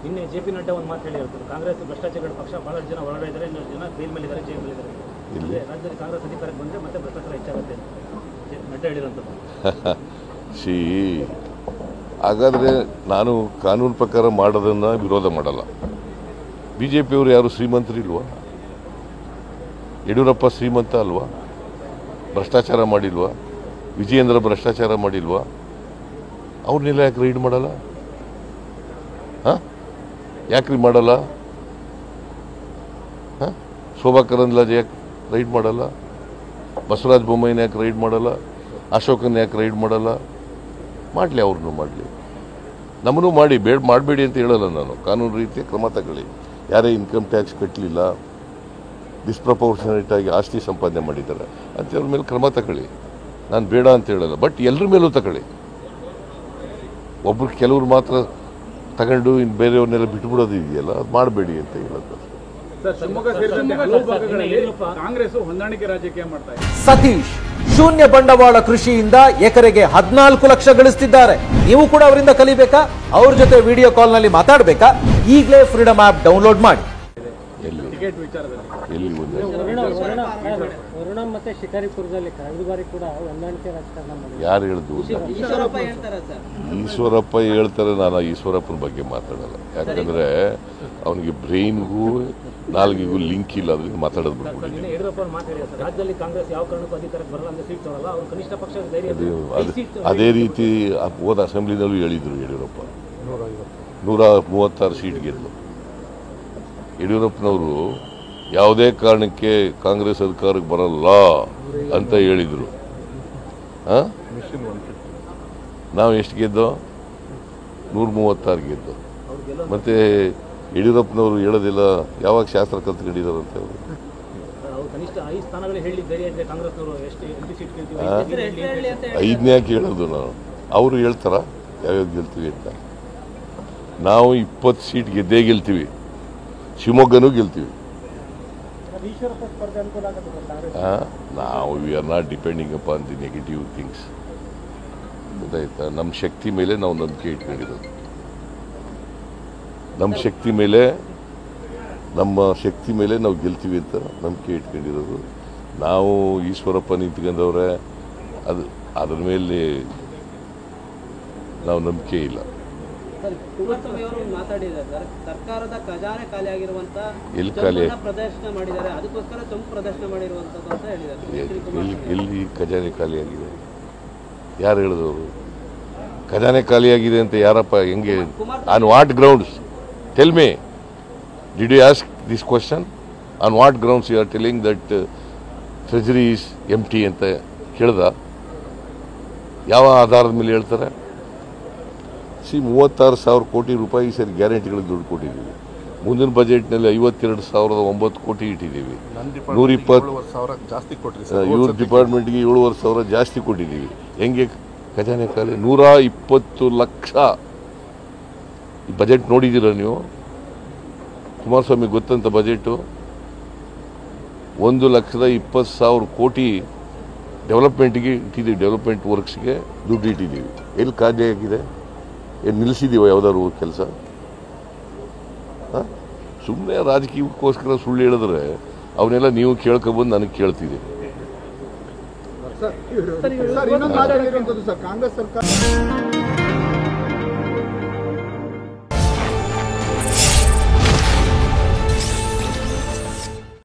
ನಿನ್ನೆ ಜೆ.ಪಿ. ನಡ್ಡಾ ಒಂದು ಮಾತು ಹೇಳಿರ್ತಾರೆ, ಕಾಂಗ್ರೆಸ್ ಭ್ರಷ್ಟಾಚಾರ ಪಕ್ಷ, ಬಹಳಷ್ಟು ಜನ ಹೊರಗಡೆ ಇದ್ದಾರೆ, ಇನ್ನೊಂದು ಜನ ಜೈಲ್ ಮೇಲಿದ್ದಾರೆ, ಜೈಲ್ ಮೇಲಿದ್ದಾರೆ. ರಾಜ್ಯದಲ್ಲಿ ಕಾಂಗ್ರೆಸ್ ಅಧಿಕಾರಕ್ಕೆ ಬಂದರೆ ಮತ್ತೆ ಭ್ರಷ್ಟಾಚಾರ ಹೆಚ್ಚಾಗುತ್ತೆ ನಡ್ಡಾ ಹೇಳಿರೋಂಥದ್ದು. ಹಾಗಾದರೆ ನಾನು ಕಾನೂನು ಪ್ರಕಾರ ಮಾಡೋದನ್ನು ವಿರೋಧ ಮಾಡಲ್ಲ. BJP-ಯವರು ಯಾರು ಶ್ರೀಮಂತರಿಲ್ವಾ? ಯಡಿಯೂರಪ್ಪ ಶ್ರೀಮಂತ ಅಲ್ವಾ? ಭ್ರಷ್ಟಾಚಾರ ಮಾಡಿಲ್ವಾ? ವಿಜಯೇಂದ್ರ ಭ್ರಷ್ಟಾಚಾರ ಮಾಡಿಲ್ವಾ? ಅವ್ರನ್ನೆಲ್ಲ ಯಾಕೆ ರೈಡ್ ಮಾಡಲ್ಲ? ಯಾಕ್ರಿ ಮಾಡಲ್ಲ? ಶೋಭಾ ಕರಂದ್ಲಾಜೆ ಯಾಕೆ ರೈಡ್ ಮಾಡಲ್ಲ? ಬಸವರಾಜ ಬೊಮ್ಮಾಯಿನ ಯಾಕೆ ರೈಡ್ ಮಾಡಲ್ಲ? ಅಶೋಕನ ಯಾಕೆ ರೈಡ್ ಮಾಡಲ್ಲ? ಮಾಡಲಿ, ಅವ್ರನ್ನೂ ಮಾಡಲಿ, ನಮ್ಮನ್ನು ಮಾಡಿ. ಮಾಡಬೇಡಿ ಅಂತ ಹೇಳಲ್ಲ ನಾನು. ಕಾನೂನು ರೀತಿಯ ಕ್ರಮ ತಗೊಳ್ಳಿ. ಯಾರೇ ಇನ್ಕಮ್ ಟ್ಯಾಕ್ಸ್ ಕಟ್ಟಲಿಲ್ಲ, ಡಿಸ್ಪ್ರಪೋರ್ಷನೇಟ್ ಆಗಿ ಆಸ್ತಿ ಸಂಪಾದನೆ ಮಾಡಿದ್ದಾರೆ ಅಂತೇಳ ಮೇಲೆ ಕ್ರಮ ತಗೊಳ್ಳಿ. ನಾನು ಬೇಡ ಅಂತ ಹೇಳಲ್ಲ, ಬಟ್ ಎಲ್ಲರ ಮೇಲೂ ತಗೊಳ್ಳಿ. ಒಬ್ರು ಕೆಲವ್ರು ಮಾತ್ರ ತಗೊಂಡು ಇನ್ನು ಬೇರೆಯವ್ರನ್ನೆಲ್ಲ ಬಿಟ್ಬಿಡೋದು ಇದೆಯಲ್ಲ, ಅದು ಮಾಡಬೇಡಿ ಅಂತ ಹೇಳೋದು. ಸತೀಶ್ ಶೂನ್ಯ ಬಂಡವಾಳ ಕೃಷಿಯಿಂದ ಎಕರೆಗೆ 14 ಲಕ್ಷ ಗಳಿಸ್ತಿದ್ದಾರೆ. ನೀವು ಕೂಡ ಅವರಿಂದ ಕಲಿಬೇಕಾ? ಅವ್ರ ಜೊತೆ ವಿಡಿಯೋ ಕಾಲ್ ನಲ್ಲಿ ಮಾತಾಡಬೇಕಾ? ಈಗಲೇ ಫ್ರೀಡಮ್ ಆಪ್ ಡೌನ್ಲೋಡ್ ಮಾಡಿ. ಯಾರು ಹೇಳಿದ್ರು? ಈಶ್ವರಪ್ಪ ಹೇಳ್ತಾರೆ. ನಾನು ಈಶ್ವರಪ್ಪನ ಬಗ್ಗೆ ಮಾತಾಡಲ್ಲ. ಯಾಕಂದ್ರೆ ಅವನಿಗೆ ಬ್ರೈನ್ಗೂ ನಾಲ್ಗಿಗೂ ಲಿಂಕ್ ಇಲ್ಲ, ಅದರಿಂದ ಮಾತಾಡೋದು ಬಿಟ್ಬಿಟ್ಟಿದ್ದೀನಿ. ಅದೇ ರೀತಿ ಹೋದ ಅಸೆಂಬ್ಲಿನಲ್ಲೂ ಹೇಳಿದ್ರು. ಯಡಿಯೂರಪ್ಪ 136 ಸೀಟ್ ಗೆದ್ದು. ಯಡಿಯೂರಪ್ಪನವರು ಯಾವುದೇ ಕಾರಣಕ್ಕೆ ಕಾಂಗ್ರೆಸ್ ಅಧಿಕಾರಕ್ಕೆ ಬರಲ್ಲ ಅಂತ ಹೇಳಿದರು. ನಾವು ಎಷ್ಟು ಗೆದ್ದೋ? 136 ಗೆದ್ದು. ಮತ್ತೆ ಯಡಿಯೂರಪ್ಪನವರು ಹೇಳೋದಿಲ್ಲ ಯಾವಾಗ ಶಾಸ್ತ್ರ ಕಲ್ತ್ಕೊಂಡಿದ್ದಾರಂತ. ಐದನೇ ಯಾಕೆ ಹೇಳೋದು ನಾವು? ಅವರು ಹೇಳ್ತಾರ ಯಾವ್ಯಾವ ಗೆಲ್ತೀವಿ ಅಂತ. ನಾವು 20 ಸೀಟ್ ಗೆದ್ದೇ ಗೆಲ್ತೀವಿ. ಶಿವಮೊಗ್ಗನೂ ಗೆಲ್ತೀವಿ. ನಾವು we are not depending upon the negative things. ಗೊತ್ತಾಯ್ತಾ? ನಮ್ಮ ಶಕ್ತಿ ಮೇಲೆ ನಾವು ನಂಬಿಕೆ ಇಟ್ಕೊಂಡಿರೋದು. ನಮ್ಮ ಶಕ್ತಿ ಮೇಲೆ ನಾವು ಗೆಲ್ತೀವಿ ಅಂತ ನಂಬಿಕೆ ಇಟ್ಕೊಂಡಿರೋದು. ನಾವು ಈಶ್ವರಪ್ಪ ನಿಂತ್ಕೊಂಡವ್ರೆ, ಅದ್ರ ಮೇಲೆ ನಾವು ನಂಬಿಕೆ ಇಲ್ಲ. ಸರ್ಕಾರದ ಖಜಾನೆ ಖಾಲಿ ಆಗಿರುವಂತ ಪ್ರದರ್ಶನ ಮಾಡಿದ್ದಾರೆ, ಅದಕ್ಕೋಸ್ಕರ ಚಂಪು ಪ್ರದರ್ಶನ ಮಾಡಿರುವಂತದ್ದು ಅಂತ ಹೇಳಿದ್ದಾರೆ. ಎಲ್ಲಿ ಖಜಾನೆ ಖಾಲಿ ಆಗಿದೆ? ಯಾರು ಹೇಳಿದವರು? ಖಜಾನೆ ಖಾಲಿ ಆಗಿದೆ ಅಂತ ಯಾರಪ್ಪ? ಹೆಂಗೆ? On what grounds? Tell me. Did you ask this question? On what grounds you are telling that treasury is empty ಅಂತ ಕೇಳ್ದ? ಯಾವ ಆಧಾರದ ಮೇಲೆ ಹೇಳ್ತಾರೆ? 36,000 ಕೋಟಿ ರೂಪಾಯಿ ಸರಿ ಗ್ಯಾರಂಟಿಗಳಿಗೆ ದುಡ್ಡು ಕೊಟ್ಟಿದ್ದೀವಿ. ಮುಂದಿನ ಬಜೆಟ್ನಲ್ಲಿ 52,009 ಕೋಟಿ ಇಟ್ಟಿದ್ದೀವಿ. 120 ಇವ್ರ ಡಿಪಾರ್ಟ್ಮೆಂಟ್ಗೆ 7,500 ಜಾಸ್ತಿ ಕೊಟ್ಟಿದ್ದೀವಿ. ಹೆಂಗೆ ಖಜಾನೆ ಖಾಲಿ? 120 ಲಕ್ಷ. ಈ ಬಜೆಟ್ ನೋಡಿದ್ದೀರ ನೀವು? ಕುಮಾರಸ್ವಾಮಿ ಗೊತ್ತಂತ ಬಜೆಟು 1,20,000 ಕೋಟಿ ಡೆವಲಪ್ಮೆಂಟ್ಗೆ ಇಟ್ಟಿದ್ದೀವಿ. ಡೆವಲಪ್ಮೆಂಟ್ ವರ್ಕ್ಸ್ಗೆ ದುಡ್ಡು ಇಟ್ಟಿದ್ದೀವಿ. ಎಲ್ಲಿ ಖಾಲಿ ಆಗಿದೆ? ಏನು ನಿಲ್ಲಿಸಿದೀವ ಯಾವ್ದಾದ್ರು ಕೆಲಸ? ಸುಮ್ಮನೆ ರಾಜಕೀಯಕ್ಕೋಸ್ಕರ ಸುಳ್ಳು ಹೇಳಿದ್ರೆ ಅವನ್ನೆಲ್ಲ ನೀವು ಕೇಳ್ಕೊಬಂದು ನನಗೆ ಕೇಳ್ತಿದ್ದೀರಿ. ಕಾಂಗ್ರೆಸ್ ಸರ್ಕಾರ